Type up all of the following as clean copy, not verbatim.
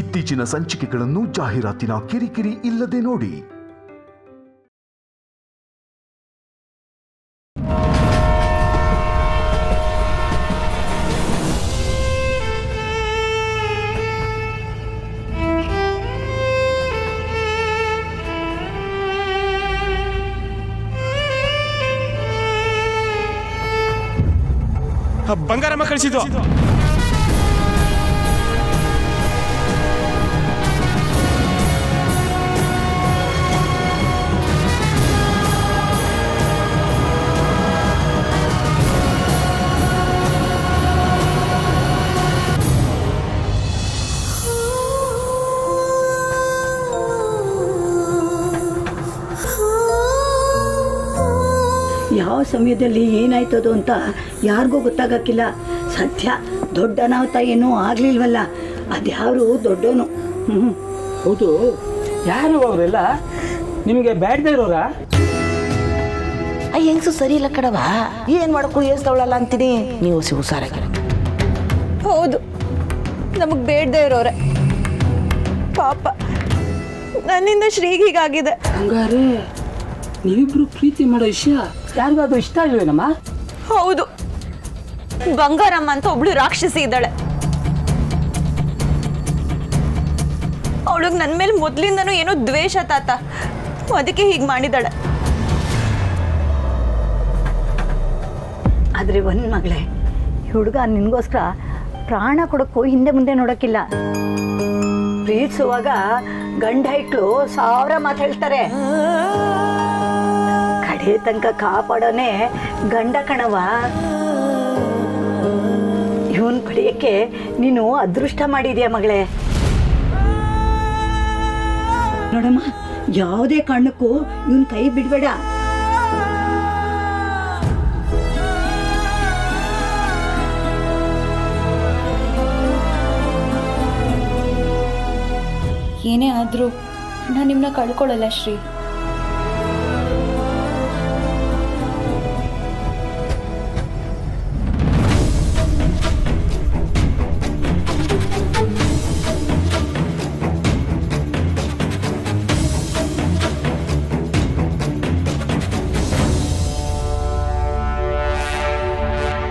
ಇತ್ತೀಚಿನ ಸಂಚಿಕೆಗಳನ್ನು ಜಾಹೀರಾತಿನ ಕಿರಿಕಿರಿ ಇಲ್ಲದೆ ನೋಡಿ. ಬಂಗಾರಮ್ಮ ಕಳಿಸಿದ್ದು. ಯಾವ ಸಮಯದಲ್ಲಿ ಏನಾಯ್ತದೋ ಅಂತ ಯಾರಿಗೂ ಗೊತ್ತಾಗಕ್ಕಿಲ್ಲ. ಸದ್ಯ ದೊಡ್ಡ ಅನಾಹುತ ಏನೂ ಆಗ್ಲಿಲ್ವಲ್ಲ, ಅದ್ಯಾರು ದೊಡ್ಡೋನು. ಹೌದು, ಯಾರು ಅವರೆಲ್ಲ ನಿಮಗೆ ಬ್ಯಾಡ್ದೇ ಇರೋರ? ಹೆಂಗಸು ಸರಿ ಇಲ್ಲ ಕಡವ, ಏನ್ ಮಾಡಕ್ಕೂ ಏಸ್ತವಳಲ್ಲ ಅಂತೀನಿ. ನೀವು ಹುಷಾರಾಗಿ. ಹೌದು, ನಮಗ್ ಬೇಡದೇ ಇರೋರೆ. ಪಾಪ ನನ್ನಿಂದ ಶ್ರೀಗ್ ಹೀಗಾಗಿದೆ. ಹಂಗಾರೆ ನೀವಿಬ್ರು ಪ್ರೀತಿ ಮಾಡೋ ವಿಷಯ ಯಾರಿಗಾದ್ರೂ ಇಷ್ಟ ಇಲ್ವೇನಮ್ಮ? ಹೌದು, ಬಂಗಾರಮ್ಮ ಅಂತ ಒಬ್ಳು ರಾಕ್ಷಸಿ ಇದ್ದಾಳೆ. ಅವಳಿಗೆ ನನ್ನ ಮೇಲೆ ಮೊದ್ಲಿಂದನೂ ಏನೋ ದ್ವೇಷ ತಾತ, ಅದಕ್ಕೆ ಹೀಗೆ ಮಾಡಿದಾಳೆ. ಆದ್ರೆ ಒಂದ್ ಮಗಳೇ, ಹುಡುಗ ನಿನ್ಗೋಸ್ಕರ ಪ್ರಾಣ ಕೊಡಕ್ಕೂ ಹಿಂದೆ ಮುಂದೆ ನೋಡಕ್ಕಿಲ್ಲ. ಪ್ರೀತಿಸುವಾಗ ಗಂಡ ಹೆಕ್ಳು 1000 ಮಾತು ಹೇಳ್ತಾರೆ, ಕಡೆ ತನಕ ಕಾಪಾಡೋನೆ ಗಂಡ ಕಣವ. ಇವನ್ ಪಡೆಯಕ್ಕೆ ನೀನು ಅದೃಷ್ಟ ಮಾಡಿದ್ಯಾ ಮಗಳೇ. ನೋಡಮ್ಮ, ಯಾವುದೇ ಕಾರಣಕ್ಕೂ ಇವನ್ ಕೈ ಬಿಡ್ಬೇಡ. ಏನೇ ಆದರೂ ನಾನು ನಿಮ್ಮನ್ನ ಕಳ್ಕೊಳ್ಳಲ್ಲ ಶ್ರೀ.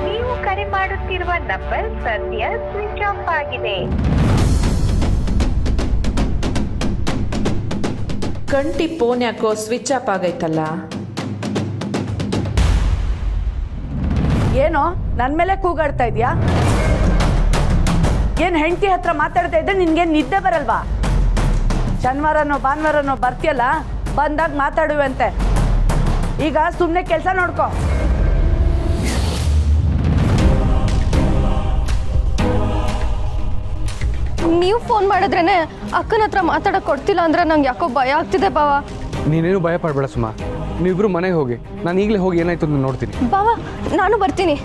ನೀವು ಕರೆ ಮಾಡುತ್ತಿರುವ ನಂಬರ್ ಸದ್ಯ ಸ್ವಿಚ್ ಆಫ್ ಆಗಿದೆ. ಕಂಟಿ ಫೋನ್ ಯಾಕೋ ಸ್ವಿಚ್ ಆಫ್ ಆಗೈತಲ್ಲ? ಏನೋ ನನ್ನ ಮೇಲೆ ಕೂಗಾಡ್ತಾ ಇದೆಯಾ? ಏನು ಹೆಂಡತಿ ಹತ್ರ ಮಾತಾಡ್ತಾ ಇದ್ದೆ, ನಿನ್ಗೇನು ನಿದ್ದೆ ಬರಲ್ವಾ? ಶನಿವಾರನೋ ಭಾನುವಾರನೋ ಬರ್ತೀಯಲ್ಲ, ಬಂದಾಗ ಮಾತಾಡುವಂತೆ. ಈಗ ಸುಮ್ಮನೆ ಕೆಲಸ ನೋಡ್ಕೊ. ನೀವು ಫೋನ್ ಮಾಡಿದ್ರೇನೆ ಅಕ್ಕನ ಹತ್ರ ಮಾತಾಡಕ್ಕೆ ಕೊಡ್ತಿಲ್ಲ ಅಂದ್ರೆ ನಂಗೆ ಯಾಕೋ ಭಯ ಆಗ್ತಿದೆ ಬಾವ. ನೀನೇನು ಭಯ ಪಡಬೇಡ ಸುಮಾ, ನೀವಿಬ್ರು ಮನೆಗೆ ಹೋಗಿ, ನಾನು ಈಗಲೇ ಹೋಗಿ ಏನಾಯ್ತು ಅಂತ ನೋಡ್ತೀನಿ. ಬಾವ, ನಾನು ಬರ್ತೀನಿ.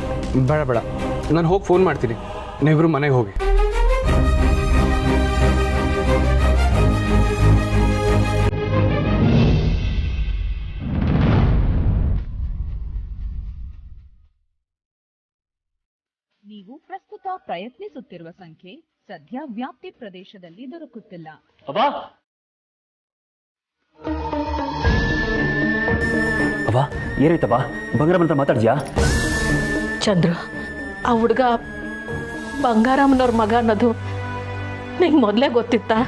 ಬೇಡ ಬೇಡ, ನಾನು ಹೋಗಿ ಫೋನ್ ಮಾಡ್ತೀನಿ, ನೀವಿಬ್ರು ಮನೆಗೆ ಹೋಗಿ. ನೀವು ಪ್ರಸ್ತುತ ಪ್ರಯತ್ನಿಸುತ್ತಿರುವ ಸಂಖ್ಯೆ ಸದ್ಯ ವ್ಯಾಪ್ತಿ ಪ್ರದೇಶದಲ್ಲಿ ದೊರಕುತ್ತಿಲ್ಲ. ಅವ್ವ, ಏನಾಯ್ತವ್ವ? ಬಂಗಾರಮ್ಮ ಅಂತ ಮಾತಾಡ್ದ್ಯಾ? ಚಂದ್ರ, ಆ ಹುಡುಗ ಬಂಗಾರಮ್ಮನವ್ರ ಮಗ ಅನ್ನೋದು ನಿಂಗೆ ಮೊದಲೇ ಗೊತ್ತಿತ್ತಾ?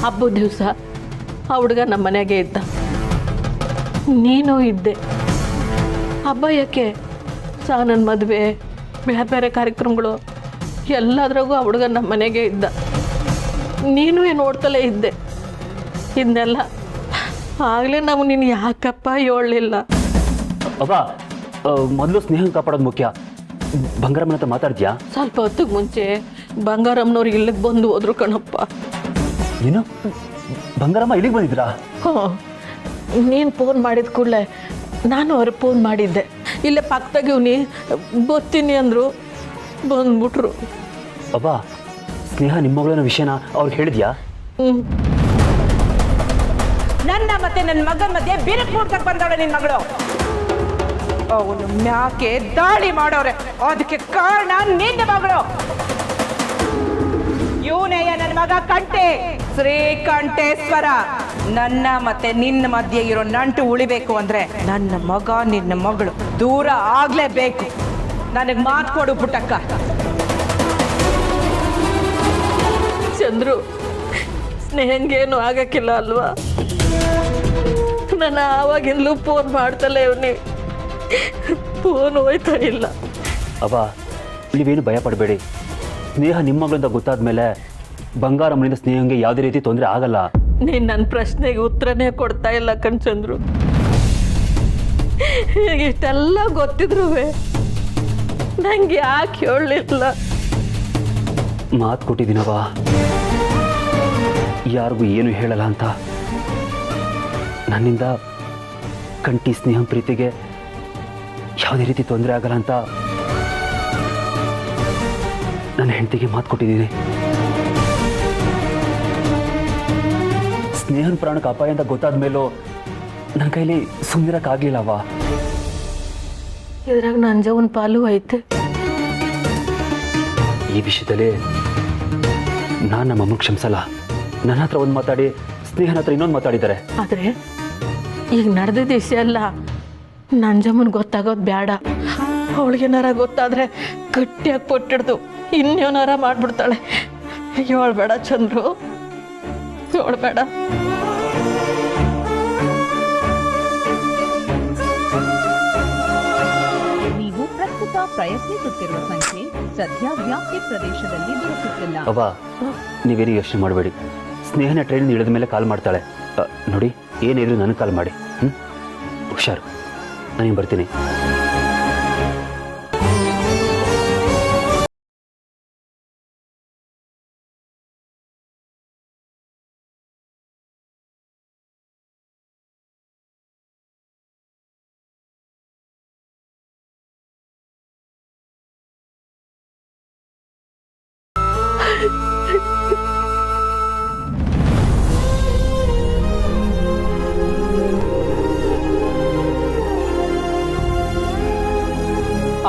ಹಬ್ಬದ ದಿವಸ ಆ ಹುಡುಗ ನಮ್ಮ ಮನೆಯಾಗೆ ಇದ್ದ, ನೀನು ಇದ್ದೆ. ಹಬ್ಬ ಯಾಕೆ ನನ್ನ ಮದುವೆ, ಬೇರೆ ಬೇರೆ ಕಾರ್ಯಕ್ರಮಗಳು ಎಲ್ಲದ್ರಾಗೂ ಆ ಹುಡುಗ ನಮ್ಮ ಮನೆಗೆ ಇದ್ದ. ನೀನು ನೋಡ್ತಲೇ ಇದ್ದೆ ಇದನ್ನೆಲ್ಲ. ಆಗಲೇ ನಾವು ನೀನು ಯಾಕಪ್ಪ ಹೇಳಲಿಲ್ಲ? ಅವ್ವ, ಮೊದಲು ಸ್ನೇಹ ಕಾಪಾಡೋದು ಮುಖ್ಯ. ಬಂಗಾರಮ್ಮನ ಹತ್ರ ಮಾತಾಡ್ದ್ಯಾ? ಸ್ವಲ್ಪ ಹೊತ್ತಿಗೆ ಮುಂಚೆ ಬಂಗಾರಮ್ಮನವ್ರು ಇಲ್ಲಿಗೆ ಬಂದು ಹೋದ್ರು ಕಣಪ್ಪ. ಏನು, ಬಂಗಾರಮ್ಮ ಇಲ್ಲಿಗೆ ಬಂದಿದ್ರಾ? ಹಾಂ, ನೀನು ಫೋನ್ ಮಾಡಿದ ಕೂಡಲೇ ನಾನು ಅವ್ರಿಗೆ ಫೋನ್ ಮಾಡಿದ್ದೆ. ಇಲ್ಲೇ ಪಕ್ಕದಾಗಿ ಇವ್ನಿ ಬರ್ತೀನಿ ಅಂದರು, ಬಂದ್ಬಿಟ್ರು. ಅವ್ವ, ಸ್ನೇಹ ನಿಮ್ಮ ಮಗಳನ್ನ ವಿಷಯನ ಅವ್ರಿಗೆ ಹೇಳಿದ್ಯಾ? ನನ್ನ ಮತ್ತೆ ನನ್ನ ಮಗನ ಮಧ್ಯೆ ಬೇರೆ ನೋಡ್ಕಕ್ಕೆ ಬಂದವಳೆ ನಿನ್ನ ಮಗಳು. ಅವನು ಮ್ಯಾಕೆ ದಾಳಿ ಮಾಡೋರೆ, ಅದಕ್ಕೆ ಕಾರಣ ನಿನ್ನ ಮಗಳು. ಇವನೆಯ ನನ್ನ ಮಗ ಕಂಟೆ, ಶ್ರೀಕಂಠೇಶ್ವರ. ನನ್ನ ಮತ್ತೆ ನಿನ್ನ ಮಧ್ಯೆ ಇರೋ ನಂಟು ಉಳಿಬೇಕು ಅಂದ್ರೆ ನನ್ನ ಮಗ ನಿನ್ನ ಮಗಳು ದೂರ ಆಗ್ಲೇಬೇಕು. ನನಗೆ ಮಾತು ಕೊಡು ಪುಟ್ಟಕ್ಕ. ಚಂದ್ರು, ಸ್ನೇಹನ್ಗೇನು ಆಗಕ್ಕಿಲ್ಲ ಅಲ್ವಾ? ನಾನು ಆವಾಗಿಂದಲೂ ಫೋನ್ ಮಾಡ್ತಲೇ ಇವನಿ, ಫೋನ್ ಹೋಯ್ತಾ ಇಲ್ಲ. ಅವ್ವ, ನೀವೇನು ಭಯ ಪಡಬೇಡಿ. ಸ್ನೇಹ ನಿಮ್ಮ ಮಗಳಿಂದ ಗೊತ್ತಾದ ಮೇಲೆ ಬಂಗಾರಮ್ಮನಿಂದ ಸ್ನೇಹಂಗೆ ಯಾವುದೇ ರೀತಿ ತೊಂದರೆ ಆಗಲ್ಲ. ನೀನು ನನ್ನ ಪ್ರಶ್ನೆಗೆ ಉತ್ತರನೇ ಕೊಡ್ತಾ ಇಲ್ಲ ಕಣ್ಚಂದ್ರು. ಇಷ್ಟೆಲ್ಲ ಗೊತ್ತಿದ್ರು ನಂಗೆ ಯಾಕೆ ಹೇಳಲಿಲ್ಲ? ಮಾತು ಕೊಟ್ಟಿದ್ದೀನವ್ವ, ಯಾರಿಗೂ ಏನು ಹೇಳಲ್ಲ ಅಂತ. ನನ್ನಿಂದ ಕಂಟಿ ಸ್ನೇಹ ಪ್ರೀತಿಗೆ ಯಾವುದೇ ರೀತಿ ತೊಂದರೆ ಆಗಲ್ಲ ಅಂತ ನನ್ನ ಹೆಂಡತಿಗೆ ಮಾತು ಕೊಟ್ಟಿದ್ದೀನಿ. ಸ್ನೇಹನ ಪ್ರಾಣಕ್ಕೆ ಅಪಾಯ ಅಂತ ಗೊತ್ತಾದ ಮೇಲೂ ನನ್ನ ಕೈಲಿ ಸುಮ್ಮನಿರಕ್ಕಾಗಲಿಲ್ಲವ್ವ. ಇದ್ರಾಗ ನಂಜವನ್ ಪಾಲು ಐತೆ. ಈ ವಿಷಯದಲ್ಲಿ ನಾನು ನಮ್ಮ ಅಮ್ಮನ ಕ್ಷಮಿಸಲ್ಲ. ನನ್ನ ಹತ್ರ ಒಂದು ಮಾತಾಡಿ ಸ್ನೇಹನ ಹತ್ರ ಇನ್ನೊಂದು ಮಾತಾಡಿದ್ದಾರೆ. ಆದರೆ ಈಗ ನಡೆದಿದ್ದ ವಿಷಯ ಅಲ್ಲ, ನಂಜಮ್ಮನ್ ಗೊತ್ತಾಗೋದು ಬೇಡ. ಅವಳಿಗೇನಾರ ಗೊತ್ತಾದ್ರೆ ಗಟ್ಟಿಯಾಗಿ ಪೊಟ್ಟಿಡ್ದು ಇನ್ನೇನಾರ ಮಾಡ್ಬಿಡ್ತಾಳೆ. ಹೇಳ್ಬೇಡ ಚಂದ್ರು, ಹೇಳ್ಬೇಡ. ನೀವು ಪ್ರಸ್ತುತ ಪ್ರಯತ್ನಿಸುತ್ತಿರುವ ಸಂಖ್ಯೆ ಸದ್ಯ ವ್ಯಾಪ್ತಿ ಪ್ರದೇಶದಲ್ಲಿ ದೊರಕುತ್ತಿಲ್ಲ. ಅವ್ವ, ನೀವೇನು ಯೋಚನೆ ಮಾಡಬೇಡಿ. ಸ್ನೇಹನ ಟ್ರೈನ್ ಇಳಿದ ಮೇಲೆ ಕಾಲ್ ಮಾಡ್ತಾಳೆ. ನೋಡಿ, ಏನಿದ್ರು ನನಗೆ ಕಾಲ್ ಮಾಡಿ. ಹುಷಾರು, ನಾನು ಬರ್ತೀನಿ.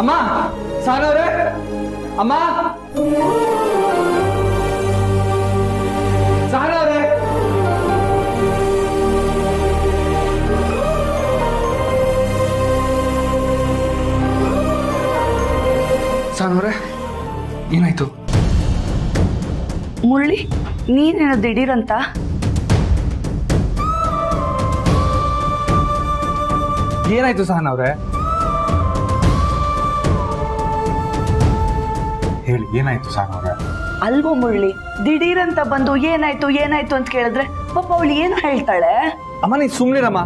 ಅಮ್ಮ, ಸಾನವ್ರೆ, ಅಮ್ಮ, ಸಾನವ್ರೆ. ಸಾನವ್ರೆ, ಏನಾಯ್ತು? ಮುರಳಿ, ನೀನೇನೋ ದಿಢೀರಂತ? ಏನಾಯ್ತು ಸಾನವ್ರೆ? ಹೇಳಿ, ಏನಾಯ್ತು ಸಾನವ್ರೆ? ಅಲ್ವೋ ಮುರಳಿ, ದಿಢೀರಂತ ಬಂದು ಏನಾಯ್ತು ಏನಾಯ್ತು ಅಂತ ಕೇಳಿದ್ರೆ ಪಾಪ ಅವಳು ಏನು ಹೇಳ್ತಾಳೆ? ಅಮ್ಮ, ನೀ ಸುಮ್ನಿರಮ್ಮ.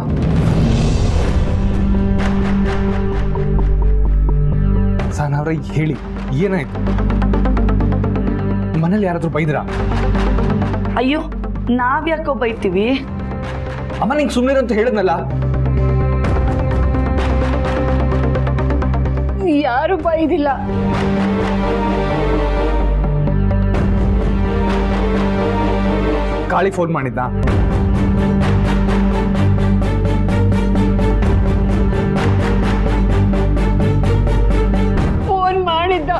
ಸಾನವ್ರೆ, ಹೇಳಿ, ಏನಾಯ್ತು? ಮನೇಲಿ ಯಾರಾದ್ರೂ ಬೈದ್ರಾ? ಅಯ್ಯೋ, ನಾವ್ಯಾಕೋ ಬೈತೀವಿ? ಅಮ್ಮ, ನಿಂಗೆ ಸುಮ್ನಿರಂತ ಹೇಳಿದ್ನಲ್ಲ. ಯಾರು ಬೈದಿಲ್ಲ. ಕಾಳಿ ಫೋನ್ ಮಾಡಿದ್ದ? ಫೋನ್ ಮಾಡಿದ್ದ.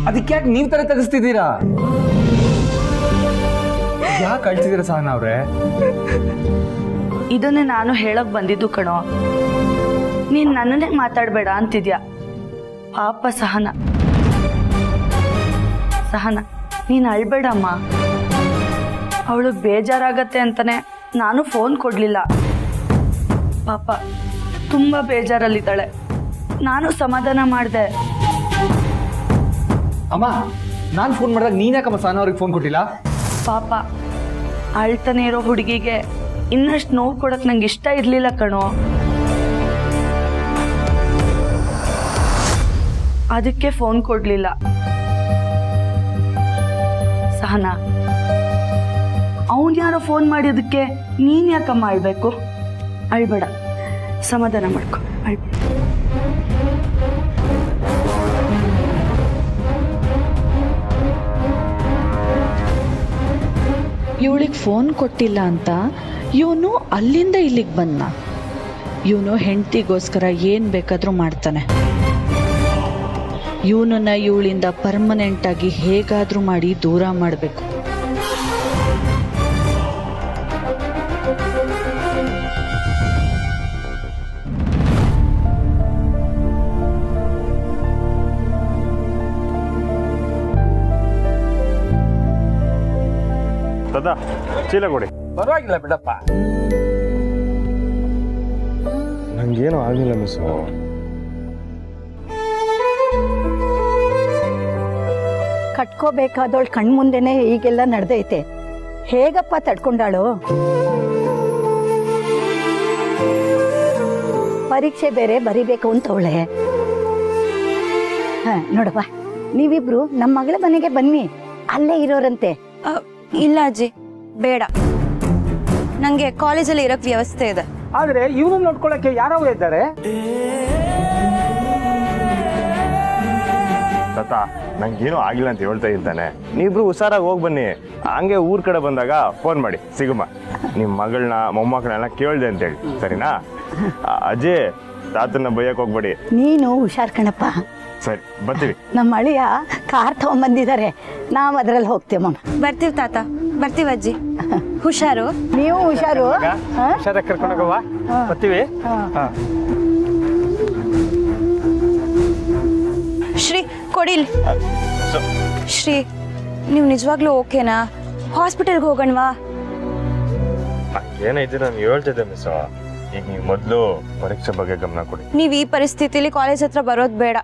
ಅದಕ್ಕೆ ಯಾಕೆ ನೀವ್ ತರ ತೆಗಿಸ್ತಿದ್ದೀರಾ? ಯಾಕೆ ಅಳ್ತಿದ್ದೀರಾ ಸಹನ ಅವ್ರೆ? ಇದನ್ನೇ ನಾನು ಹೇಳಕ್ ಬಂದಿದ್ದು ಕಣೋ. ನೀನ್ ನನ್ನನ್ನೇ ಮಾತಾಡ್ಬೇಡ ಅಂತಿದ್ಯಾ. ಪಾಪ ಸಹನ, ಸಹನ, ನೀನ್ ಅಳ್ಬೇಡಮ್ಮ. ಅವಳು ಬೇಜಾರಾಗತ್ತೆ ಅಂತಾನೆ ನಾನು ಫೋನ್ ಕೊಡ್ಲಿಲ್ಲ. ಪಾಪ ತುಂಬಾ ಬೇಜಾರಲ್ಲಿದ್ದಾಳೆ. ನಾನು ಸಮಾಧಾನ ಮಾಡಿದೆ. ಅಮ್ಮ, ನಾನು ಫೋನ್ ಮಾಡಿದಾಗ ನೀನ್ ಯಾಕಮ್ಮ ಸಹನ ಅವ್ರಿಗೆ ಫೋನ್ ಕೊಟ್ಟಿಲ್ಲ? ಪಾಪ ಅಳ್ತಾನೆ ಇರೋ ಹುಡುಗಿಗೆ ಇನ್ನಷ್ಟು ನೋವು ಕೊಡಕ್ ನಂಗೆ ಇಷ್ಟ ಇರ್ಲಿಲ್ಲ ಕಣೋ. ಅದಕ್ಕೆ ಫೋನ್ ಕೊಡ್ಲಿಲ್ಲ. ಸಹನ, ಅವನ್ ಯಾರೋ ಫೋನ್ ಮಾಡಿದಕ್ಕೆ ನೀನ್ ಯಾಕಮ್ಮ ಅಳ್ಬೇಕು? ಅಳ್ಬೇಡ, ಸಮಾಧಾನ ಮಾಡ್ಕೊ, ಅಳ್ಬೇಡ. ಇವಳಿಗೆ ಫೋನ್ ಕೊಟ್ಟಿಲ್ಲ ಅಂತ ಇವನು ಅಲ್ಲಿಂದ ಇಲ್ಲಿಗೆ ಬಂದ. ಇವನು ಹೆಂಡತಿಗೋಸ್ಕರ ಏನು ಬೇಕಾದರೂ ಮಾಡ್ತಾನೆ. ಇವನನ್ನ ಇವಳಿಂದ ಪರ್ಮನೆಂಟ್ ಆಗಿ ಹೇಗಾದರೂ ಮಾಡಿ ದೂರ ಮಾಡಬೇಕು. ದಾದಾ ಚೀಲ ಕೊಡಿ. ಪರವಾಗಿಲ್ಲ ಬಿಡಪ್ಪ. ನಂಗೇನು ಆಗಿಲ್ಲ ಮಿಸ್ಸು. ಕಟ್ಕೋಬೇಕಾದವಳು ಕಣ್ಮುಂದೆನೆ ಈಗೆಲ್ಲ ನಡೆದೈತೆ. ಹೇಗಪ್ಪ ತಡ್ಕೊಂಡಾಳು? ಪರೀಕ್ಷೆ ಬೇರೆ ಬರಿಬೇಕು ಅಂತವಳೆ. ನೋಡಪ್ಪ, ನೀವಿಬ್ರು ನಮ್ಮ ಮಗಳ ಮನೆಗೆ ಬನ್ನಿ, ಅಲ್ಲೇ ಇರೋರಂತೆ. ಇಲ್ಲ ಅಜ್ಜಿ, ಬೇಡ. ನಂಗೆ ಕಾಲೇಜಲ್ಲಿ ಇರೋಕ್ ವ್ಯವಸ್ಥೆ ಇದೆ. ಆದ್ರೆ ಇವನು ನೋಡ್ಕೊಳಕ್ಕೆ ಯಾರೋ ಇದ್ದಾರೆ. ತಾತ ನಂಗೇನು ಆಗಿಲ್ಲ ಅಂತ ಹೇಳ್ತಾ ಇದ್ದಾನೆ. ನೀವಿಬ್ರು ಹುಷಾರಾಗಿ ಹೋಗಿ ಬನ್ನಿ. ಹಂಗೆ ಊರ್ ಕಡೆ ಬಂದಾಗ ಫೋನ್ ಮಾಡಿ ಸಿಗುಮ. ನಿಮ್ಮ ಮಗಳನ್ನ ಮೊಮ್ಮಕ್ಕಳನ್ನ ಕೇಳ್ದೆ ಅಂತೇಳಿ, ಸರಿನಾ? ಅಜ್ಜಿ, ತಾತನ್ನ ಬೈಯಕ್ ಹೋಗ್ಬೇಡಿ. ನೀನು ಹುಷಾರ್ ಕಣಪ್ಪ. ಸರಿ, ಬರ್ತೀವಿ. ನಮ್ಮ ಅಳಿಯ ಕಾರ್ ತಗೊಂಡ್ಬಂದಿದ್ದಾರೆ, ನಾವ್ ಅದ್ರಲ್ಲಿ ಹೋಗ್ತೇವಮ್ಮ. ಬರ್ತೀವಿ ತಾತ, ಬರ್ತೀವಿ ಅಜ್ಜಿ. ಹುಷಾರು. ನೀವು ಹುಷಾರು. ಹುಷಾರಾಗಿ ಕರ್ಕೊಂಡೋಗವ್ವ. ಬರ್ತೀವಿ. ಶ್ರೀ ಕೊಡಿಲ್. ಶ್ರೀ, ನೀವು ನಿಜವಾಗ್ಲೂ ಓಕೆನಾ? ಹಾಸ್ಪಿಟಲ್ಗೆ ಹೋಗೋಣವಾ? ಏನೈತಿ ನಾನು ಹೇಳ್ತಿದ್ದೆ ಮಿಸ್. ಈಗ ನೀವು ಮೊದಲು ಪರೀಕ್ಷೆ ಬಗ್ಗೆ ಗಮನ ಕೊಡಿ. ನೀವು ಈ ಪರಿಸ್ಥಿತಿಲಿ ಕಾಲೇಜ್ ಹತ್ರ ಬರೋದು ಬೇಡ.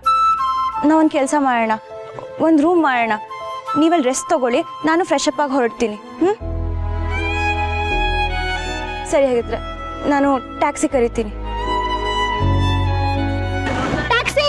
ನಾವೊಂದು ಕೆಲಸ ಮಾಡೋಣ, ಒಂದು ರೂಮ್ ಮಾಡೋಣ. ನೀವಲ್ಲಿ ರೆಸ್ಟ್ ತಗೊಳ್ಳಿ, ನಾನು ಫ್ರೆಶ್ ಅಪ್ ಆಗಿ ಹೊರಡ್ತೀನಿ. ಸರಿ, ಹಾಗಿದ್ರೆ ನಾನು ಟ್ಯಾಕ್ಸಿ ಕರಿತೀನಿ. ಟ್ಯಾಕ್ಸಿ!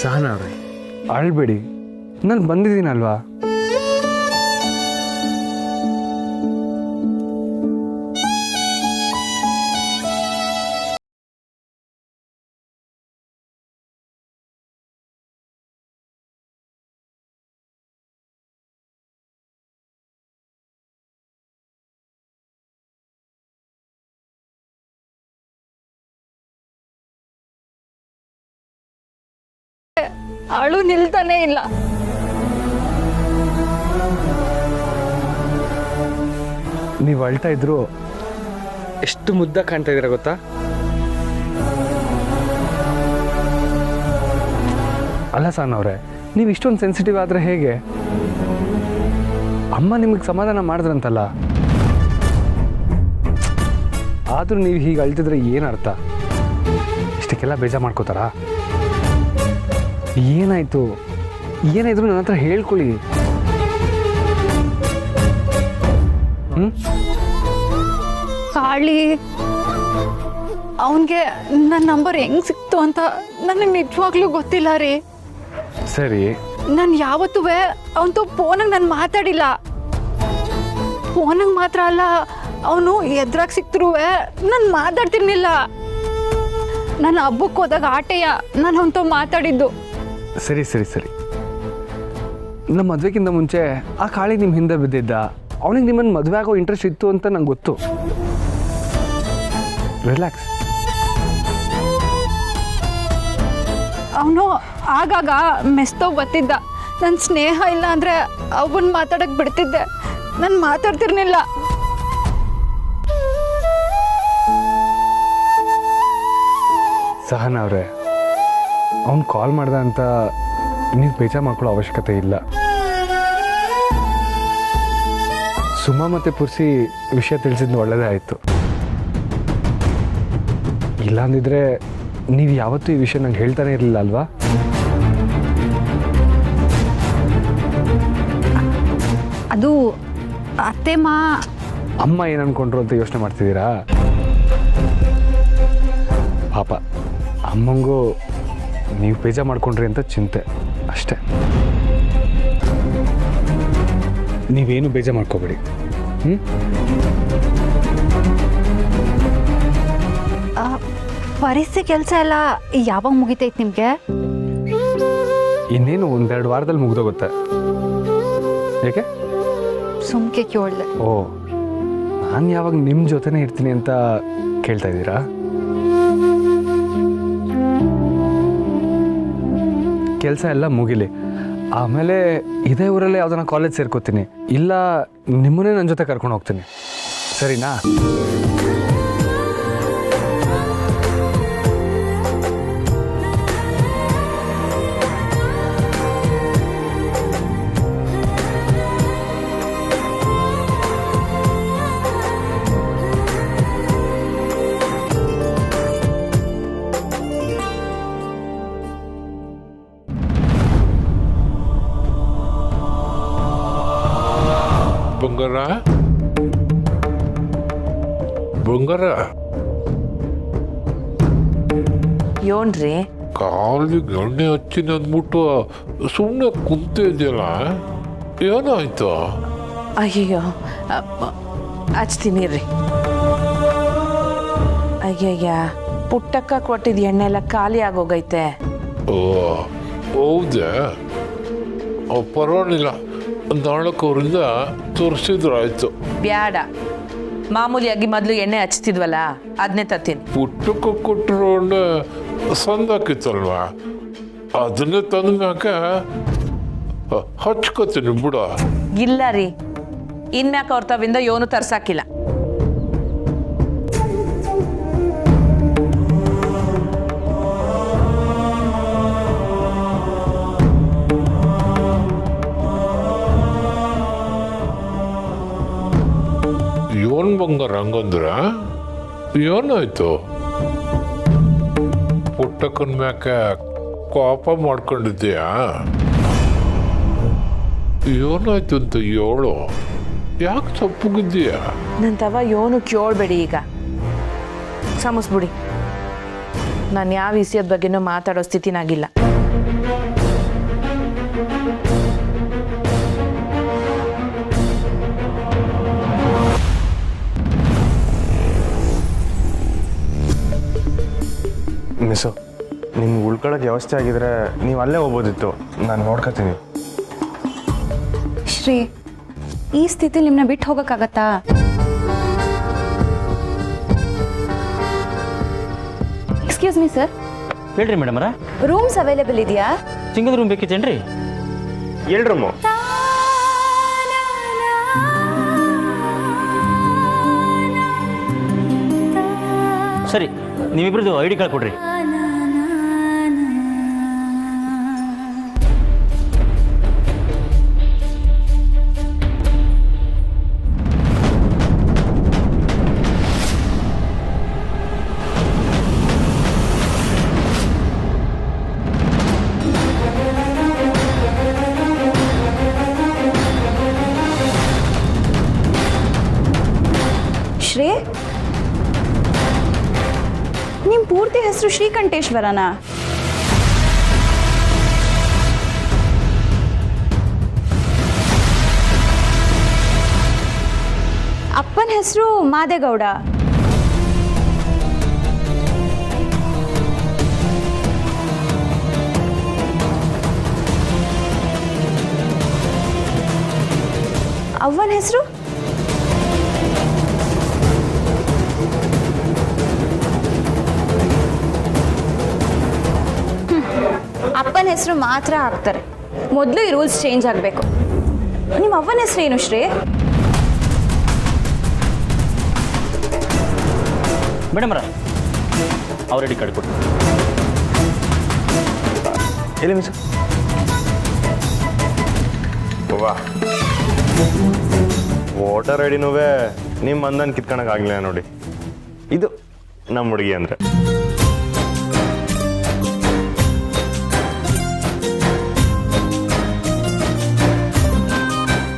ಸಹನಾ ಅವ್ರೆ, ಅಳ್ಬೇಡಿ, ನಾನು ಬಂದಿದ್ದೀನಲ್ವಾ. ಅಳು ನಿಲ್ತಾನೆ ಇಲ್ಲ. ನೀವು ಅಳ್ತಾ ಇದ್ರು ಎಷ್ಟು ಮುದ್ದ ಕಾಣ್ತಾ ಇದ್ದೀರಾ ಗೊತ್ತಾ? ಅಲ್ಲ ಸಹನವ್ರೆ, ನೀವು ಇಷ್ಟೊಂದು ಸೆನ್ಸಿಟಿವ್ ಆದರೆ ಹೇಗೆ? ಅಮ್ಮ ನಿಮಗೆ ಸಮಾಧಾನ ಮಾಡಿದ್ರಂತಲ್ಲ, ಆದರೂ ನೀವು ಹೀಗೆ ಅಳ್ತಿದ್ರೆ ಏನು ಅರ್ಥ? ಇಷ್ಟಕ್ಕೆಲ್ಲ ಬೇಜಾರು ಮಾಡ್ಕೋತಾರಾ? ಏನಾಯ್ತು? ಏನಾಯ್ತು ನನ್ನ ಹತ್ರ ಹೇಳ್ಕೊಳ್ಳಿ. ಕಾಳಿ, ಅವನಿಗೆ ನನ್ನ ನಂಬರ್ ಹೆಂಗ್ ಸಿಕ್ತು ಅಂತ ನನಗೆ ನಿಜವಾಗ್ಲೂ ಗೊತ್ತಿಲ್ಲ ರೀ. ಸರಿ, ನಾನು ಯಾವತ್ತೂ ಅವನ್ತು ಫೋನಾಗ ನಾನು ಮಾತಾಡಿಲ್ಲ. ಫೋನಾಗ ಮಾತ್ರ ಅಲ್ಲ, ಅವನು ಎದ್ರಾಗ ಸಿಕ್ತರೂ ನಾನು ಮಾತಾಡ್ತಿರ್ಲಿಲ್ಲ. ನಾನು ಹಬ್ಬಕ್ಕೆ ಹೋದಾಗ ಆಟೆಯ ನಾನು ಅವನ್తో ಮಾತಾಡಿದ್ದು. ಸರಿ ಸರಿ ಸರಿ, ನಮ್ಮ ಮದುವೆಗಿಂತ ಮುಂಚೆ ಆ ಕಾಳಿ ನಿಮ್ಮ ಹಿಂದೆ ಬಿದ್ದಿದ್ದ. ಅವನಿಗೆ ನಿಮ್ಮನ್ನು ಮದುವೆ ಆಗೋ ಇಂಟ್ರೆಸ್ಟ್ ಇತ್ತು ಅಂತ ನಂಗೆ ಗೊತ್ತು. ರಿಲ್ಯಾಕ್ಸ್. ಅವನು ಆಗಾಗ ಮೆಸ್ತೋ ಬರ್ತಿದ್ದ. ನನ್ನ ಸ್ನೇಹ ಇಲ್ಲ ಅಂದರೆ ಅವನ್ನ ಮಾತಾಡಕ್ಕೆ ಬಿಡ್ತಿದ್ದೆ, ನಾನು ಮಾತಾಡ್ತಿರ್ಲಿಲ್ಲ. ಸಹನಾ ಅವರೇ, ಅವ್ನು ಕಾಲ್ ಮಾಡ್ದ ಅಂತ ನೀವು ಬೇಜಾರು ಮಾಡ್ಕೊಳ್ಳೋ ಅವಶ್ಯಕತೆ ಇಲ್ಲ. ಸುಮಾ ಮತ್ತು ಪುರ್ಸಿ ವಿಷಯ ತಿಳಿಸಿದ್ದು ಒಳ್ಳೆಯದೇ ಆಯಿತು. ಇಲ್ಲಾಂದಿದ್ರೆ ನೀವು ಯಾವತ್ತೂ ಈ ವಿಷಯ ನಂಗೆ ಹೇಳ್ತಾನೆ ಇರಲಿಲ್ಲ ಅಲ್ವಾ? ಅದು ಅತ್ತೆಮ್ಮ ಅಮ್ಮ ಏನು ಅನ್ಕೊಂಡ್ರು ಅಂತ ಯೋಚನೆ ಮಾಡ್ತಿದ್ದೀರಾ? ಪಾಪ ಅಮ್ಮಂಗೂ ನೀವು ಬೇಜಾರು ಮಾಡ್ಕೊಂಡ್ರಿ ಅಂತ ಚಿಂತೆ ಅಷ್ಟೇ. ನೀವೇನು ಬೇಜಾರು ಮಾಡ್ಕೋಬೇಡಿ. ಪರಿಸ್ಥಿತಿ ಕೆಲಸ ಎಲ್ಲ ಯಾವಾಗ ಮುಗಿತೈತೆ ನಿಮಗೆ? ಇನ್ನೇನು 1-2 ವಾರದಲ್ಲಿ ಮುಗ್ದೋಗುತ್ತೆ. ಯಾಕೆ? ಸುಮ್ಕೆ ಕೇಳ್ದೆ. ಓ, ನಾನು ಯಾವಾಗ ನಿಮ್ಮ ಜೊತೆನೇ ಇರ್ತೀನಿ ಅಂತ ಕೇಳ್ತಾ ಇದ್ದೀರಾ? ಕೆಲಸ ಎಲ್ಲ ಮುಗಿಲಿ, ಆಮೇಲೆ ಇದೇ ಊರಲ್ಲೇ ಯಾವ್ದನ್ನ ಕಾಲೇಜ್ ಸೇರ್ಕೋತೀನಿ, ಇಲ್ಲ ನಿಮ್ಮನ್ನೇ ನನ್ನ ಜೊತೆ ಕರ್ಕೊಂಡು ಹೋಗ್ತೀನಿ. ಸರಿನಾ? ಬಂಗಾರ ಬಂಗಾರ ಯೋನ್ರಿ ಕಾಲಿಗೆ ಎಣ್ಣೆ ಹಚ್ಚಿನ ಅಂದ್ಬಿಟ್ಟು ಸುಮ್ಮನೆ ಕುಂತ ಇದೆಯಲ್ಲ, ಏನಾಯ್ತು? ಅಯ್ಯಯ್ಯೋ ಹಚ್ತೀನಿ ರೀ. ಅಯ್ಯಯ್ಯ ಪುಟ್ಟಕ್ಕ ಕೊಟ್ಟಿದ್ ಎಣ್ಣೆ ಎಲ್ಲ ಖಾಲಿ ಆಗೋಗೈತೆ. ಓ ಹೌದೇ? ಪರವಾಗಿಲ್ಲ, ನಾಳಕ್ಕೆ ಅವರಿಂದ ತೋರಿಸಿದ್ರಾಯ್ತು. ಬ್ಯಾಡ, ಮಾಮೂಲಿಯಾಗಿ ಮೊದಲು ಎಣ್ಣೆ ಹಚ್ತಿದ್ವಲ್ಲ ಅದನ್ನೇ ತತ್ತೀನಿ. ಪುಟ್ಟಕ್ಕೆ ಕೊಟ್ಟರು ಎಣ್ಣೆ ಸಂದಾಕಿತ್ತಲ್ವಾ, ಅದನ್ನೇ ತಂದ ಮ್ಯಾಕ ಹಚ್ಕೋತೀನಿ ಬಿಡ. ಇಲ್ಲ ರೀ, ಇನ್ಮ್ಯಾಕ ಅವ್ರ ತವಿಂದ ಏನು ತರ್ಸಾಕಿಲ್ಲ. ಇವನ್ ಬಂಗಾರ ಹಂಗಂದ್ರ ಏನಾಯ್ತು? ಪುಟ್ಟಕ್ಕನ ಮ್ಯಾಕ ಕೋಪ ಮಾಡ್ಕೊಂಡಿದ್ದೀಯಾ? ಏನಾಯ್ತು ಅಂತ ಹೇಳು, ಯಾಕೆ ತಪ್ಪಗಿದ್ದೀಯ? ನನ್ನ ತವ ಯೋನು ಕೇಳ್ಬೇಡಿ, ಈಗ ಸಮಸ್ಬಿಡಿ. ನಾನು ಯಾವ ವಿಷಯದ ಬಗ್ಗೆನೂ ಮಾತಾಡೋ ಸ್ಥಿತಿನಾಗಿಲ್ಲ. ಮಿಸ್ಸು, ನಿಮ್ಗೆ ಉಳ್ಕೊಳ್ಳೋಕೆ ವ್ಯವಸ್ಥೆ ಆಗಿದ್ರೆ ನೀವು ಅಲ್ಲೇ ಹೋಗ್ಬೋದಿತ್ತು, ನಾನು ನೋಡ್ಕೊತೀನಿ. ಶ್ರೀ, ಈ ಸ್ಥಿತಿ ನಿಮ್ಮನ್ನ ಬಿಟ್ಟು ಹೋಗೋಕ್ಕಾಗತ್ತಾ? Excuse me sir. ಹೇಳ್ರಿ ಮೇಡಮರ, ರೂಮ್ಸ್ ಅವೈಲೇಬಲ್ ಇದೆಯಾ? ಸಿಂಗಲ್ ರೂಮ್ ಬೇಕಿತ್ತೇನ್ರಿ? 2 ರೂಮು. ಸರಿ, ನೀವಿಬ್ರದ್ದು ID ಕಾರ್ಡ್ ಕೊಡ್ರಿ. ಶ್ರೀ, ನಿಮ್ಮ ಪೂರ್ತಿ ಹೆಸರು ಶ್ರೀಕಂಠೇಶ್ವರನಾ? ಅಪ್ಪನ ಹೆಸರು ಮಾದೇಗೌಡ. ಅವ್ವನ ಹೆಸರು? ಅಪ್ಪನ ಹೆಸರು ಮಾತ್ರ ಹಾಕ್ತಾರೆ. ಮೊದಲು ಈ ರೂಲ್ಸ್ ಚೇಂಜ್ ಆಗಬೇಕು. ನಿಮ್ಮ ಅವ್ವನ ಹೆಸರು ಏನು ಶ್ರೀ? ಮೇಡಮ್ರ, ಅವ್ರ ID ಕಾರ್ಡ್ ಕೊಡಿ. ಎಲ್ಲಿ ಮಿಸ್? ವಾ, ವೋಟರ್ ಐಡಿನೂ ನಿಮ್ಮ ಅಂದನ್ ಕಿತ್ಕೊಳಕ್ಕಾಗಲಿಲ್ಲ ನೋಡಿ. ಇದು ನಮ್ಮ ಹುಡುಗಿ ಅಂದರೆ.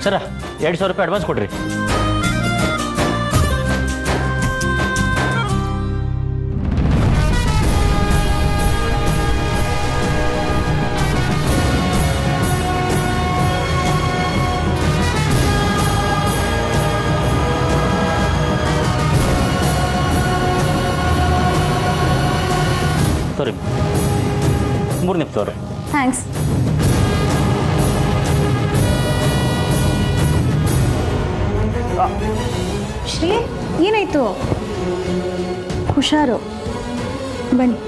ಸರ, 2,000 ರೂಪಾಯಿ ಅಡ್ವಾನ್ಸ್ ಕೊಡ್ರಿ. ಸಾರಿ 3ನೇ ಫ್ಲೋರ್. ಥ್ಯಾಂಕ್ಸ್. ಶ್ರೀ, ಏನಾಯ್ತು? ಹುಷಾರು, ಬನ್ನಿ.